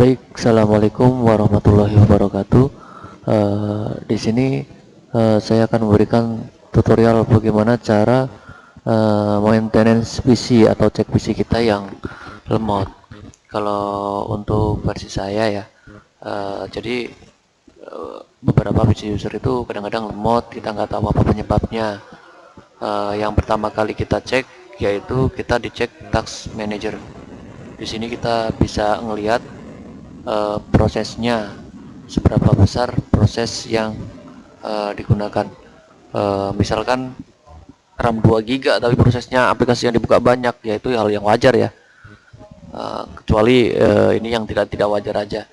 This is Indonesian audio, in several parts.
Baik, assalamualaikum warahmatullahi wabarakatuh. Di sini saya akan memberikan tutorial bagaimana cara maintenance PC atau cek PC kita yang lemot. Kalau untuk versi saya ya, jadi beberapa PC user itu kadang-kadang lemot, kita nggak tahu apa penyebabnya. Yang pertama kali kita cek yaitu kita dicek task manager. Di sini kita bisa ngelihat prosesnya, seberapa besar proses yang digunakan. Misalkan RAM 2 GB tapi prosesnya aplikasi yang dibuka banyak, yaitu hal yang wajar ya. Kecuali ini yang tidak wajar aja.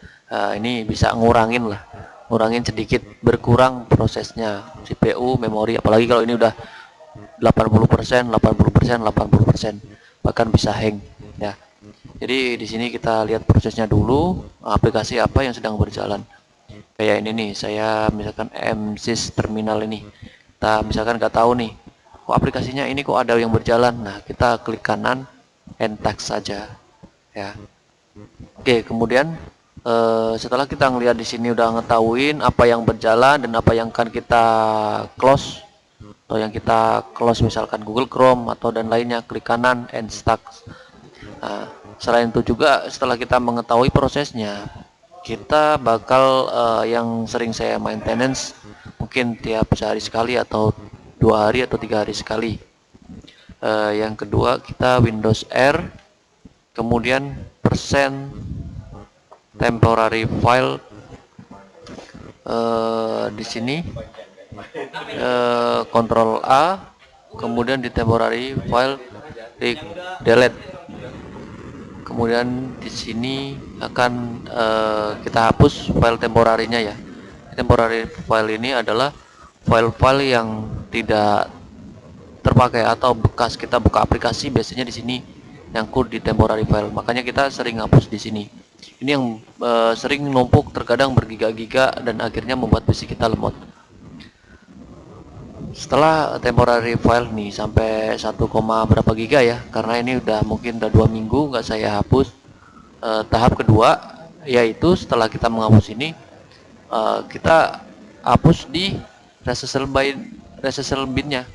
Ini bisa ngurangin sedikit, berkurang prosesnya CPU, memori, apalagi kalau ini udah 80%, 80%, 80%, bahkan bisa hang ya. Jadi di sini kita lihat prosesnya dulu, aplikasi apa yang sedang berjalan. Kayak ini nih, saya misalkan MSys terminal ini. Kita misalkan nggak tahu nih, kok aplikasinya ini kok ada yang berjalan. Nah, kita klik kanan, entax saja, ya. Oke, kemudian setelah kita ngelihat di sini udah ngetahuin apa yang berjalan dan apa yang akan kita close atau yang kita close, misalkan Google Chrome atau dan lainnya, klik kanan, end stack. Nah, selain itu juga setelah kita mengetahui prosesnya, kita bakal yang sering saya maintenance mungkin tiap sehari sekali atau 2 hari atau 3 hari sekali. Yang kedua kita Windows R, kemudian persen temporary file di sini Ctrl A, kemudian di temporary file di delete. Kemudian di sini akan kita hapus file temporarinya ya. Temporary file ini adalah file-file yang tidak terpakai atau bekas kita buka aplikasi, biasanya di sini nyangkut di temporary file. Makanya kita sering hapus di sini. Ini yang sering numpuk, terkadang bergiga-giga dan akhirnya membuat PC kita lemot. Setelah temporary file nih sampai 1, berapa giga ya, karena ini mungkin udah 2 minggu nggak saya hapus. Tahap kedua yaitu setelah kita menghapus ini, kita hapus di resisal binnya.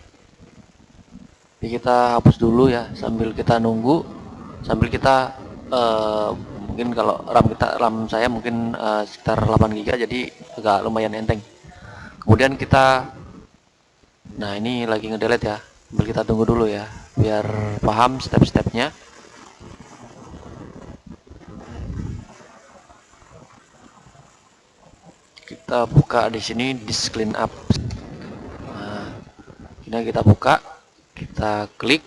Jadi kita hapus dulu ya, sambil kita nunggu, sambil kita mungkin kalau RAM saya mungkin sekitar 8 GB, jadi agak lumayan enteng. Kemudian kita, nah ini lagi ngedelete ya, sambil kita tunggu dulu ya biar paham step-stepnya. Kita buka di sini disk clean up. Nah, ini kita buka, kita klik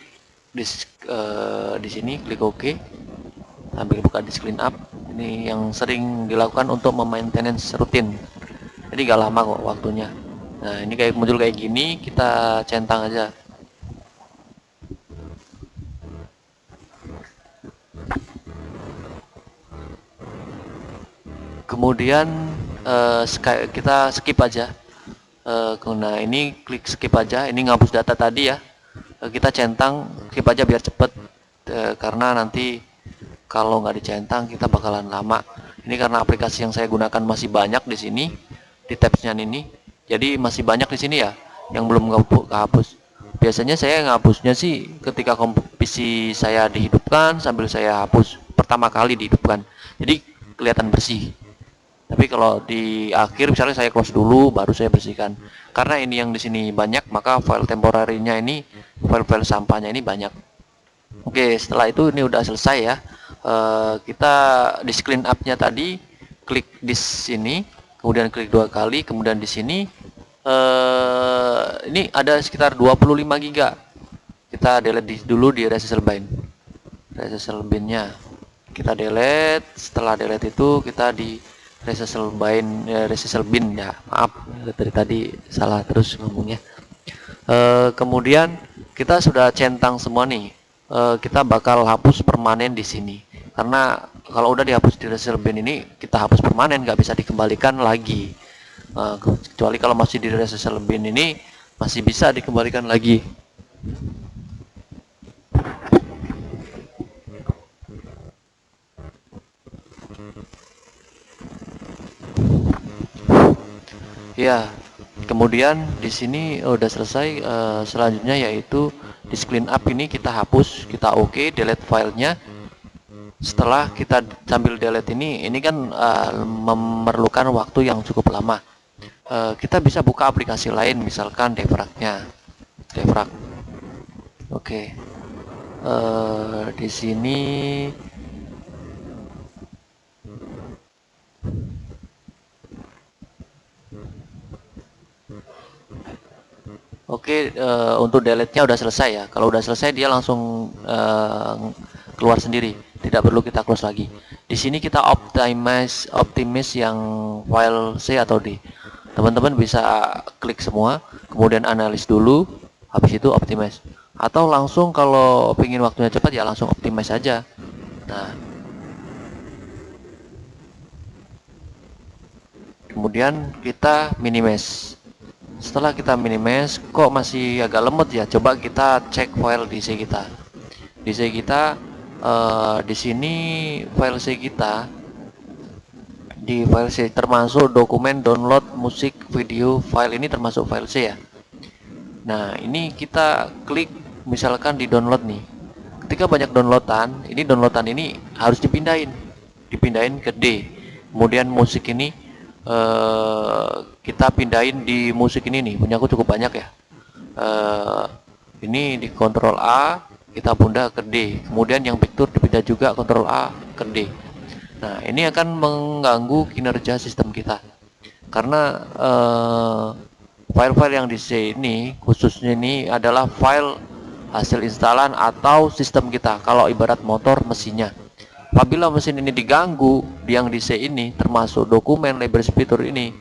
disk di sini, klik OK sambil buka disk clean up. Ini yang sering dilakukan untuk memaintenance rutin, jadi gak lama kok waktunya. Nah, ini kayak muncul kayak gini, kita centang aja. Kemudian kita skip aja. Nah, ini klik skip aja, ini ngapus data tadi ya. Kita centang, skip aja biar cepet. Karena nanti kalau nggak dicentang kita bakalan lama. Ini karena aplikasi yang saya gunakan masih banyak di sini, di tabsnya ini. Jadi masih banyak di sini ya yang belum kehapus. Biasanya saya ngapusnya sih ketika PC saya dihidupkan sambil saya hapus pertama kali dihidupkan. Jadi kelihatan bersih. Tapi kalau di akhir misalnya saya close dulu baru saya bersihkan. Karena ini yang di sini banyak, maka file temporarinya ini, file-file sampahnya ini banyak. Oke, setelah itu ini udah selesai ya. Kita di clean up-nya tadi klik di sini, kemudian klik 2 kali, kemudian di sini ini ada sekitar 25 GB. Kita delete dulu di resisal bin-nya. Kita delete, setelah delete itu kita di resisal bin ya, maaf dari tadi salah terus ngomongnya. Kemudian kita sudah centang semua nih, kita bakal hapus permanen di sini, karena kalau udah dihapus di resisal bin ini kita hapus permanen, nggak bisa dikembalikan lagi. Kecuali kalau masih di resisal bin ini masih bisa dikembalikan lagi. Ya, kemudian di sini udah selesai. Selanjutnya yaitu disk clean up ini kita hapus, kita oke, delete filenya. Setelah kita sambil delete ini kan memerlukan waktu yang cukup lama. Kita bisa buka aplikasi lain, misalkan Devrak-nya, Devrak. Oke. Di sini Oke, untuk delete-nya udah selesai ya. Kalau udah selesai dia langsung keluar sendiri, tidak perlu kita close lagi. Di sini kita optimize yang file C atau D. Teman-teman bisa klik semua, kemudian analis dulu, habis itu optimize. Atau langsung kalau pengen waktunya cepat ya langsung optimize saja. Nah, kemudian kita minimize. Setelah kita minimize, kok masih agak lemot ya? Coba kita cek file di C kita. Di C kita, di sini file C kita, di file C termasuk dokumen download musik, video, file ini termasuk file C ya. Nah, ini kita klik misalkan di download nih. Ketika banyak downloadan ini harus dipindahin ke D. Kemudian musik ini kita pindahin di musik ini nih, punya aku cukup banyak ya. Ini di Ctrl A kita pindah ke D. Kemudian yang picture dipindah juga Ctrl A ke D. Nah, ini akan mengganggu kinerja sistem kita karena file-file yang di C ini khususnya ini adalah file hasil instalan atau sistem kita. Kalau ibarat motor mesinnya, apabila mesin ini diganggu, yang di C ini termasuk dokumen library fitur ini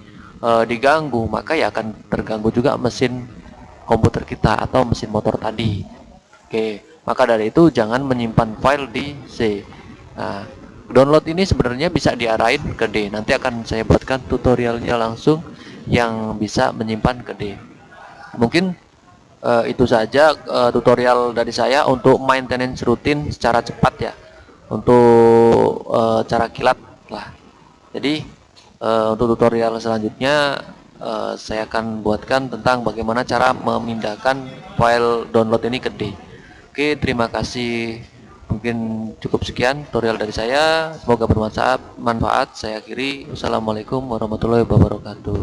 diganggu, maka ya akan terganggu juga mesin komputer kita atau mesin motor tadi. Oke, maka dari itu jangan menyimpan file di C. Nah, download ini sebenarnya bisa diarahin ke D. Nanti akan saya buatkan tutorialnya langsung yang bisa menyimpan ke D. Mungkin itu saja tutorial dari saya untuk maintenance rutin secara cepat ya. Untuk cara kilat lah. Jadi untuk tutorial selanjutnya saya akan buatkan tentang bagaimana cara memindahkan file download ini ke D. Oke, terima kasih. Mungkin cukup sekian tutorial dari saya. Semoga bermanfaat. Saya akhiri. Wassalamualaikum warahmatullahi wabarakatuh.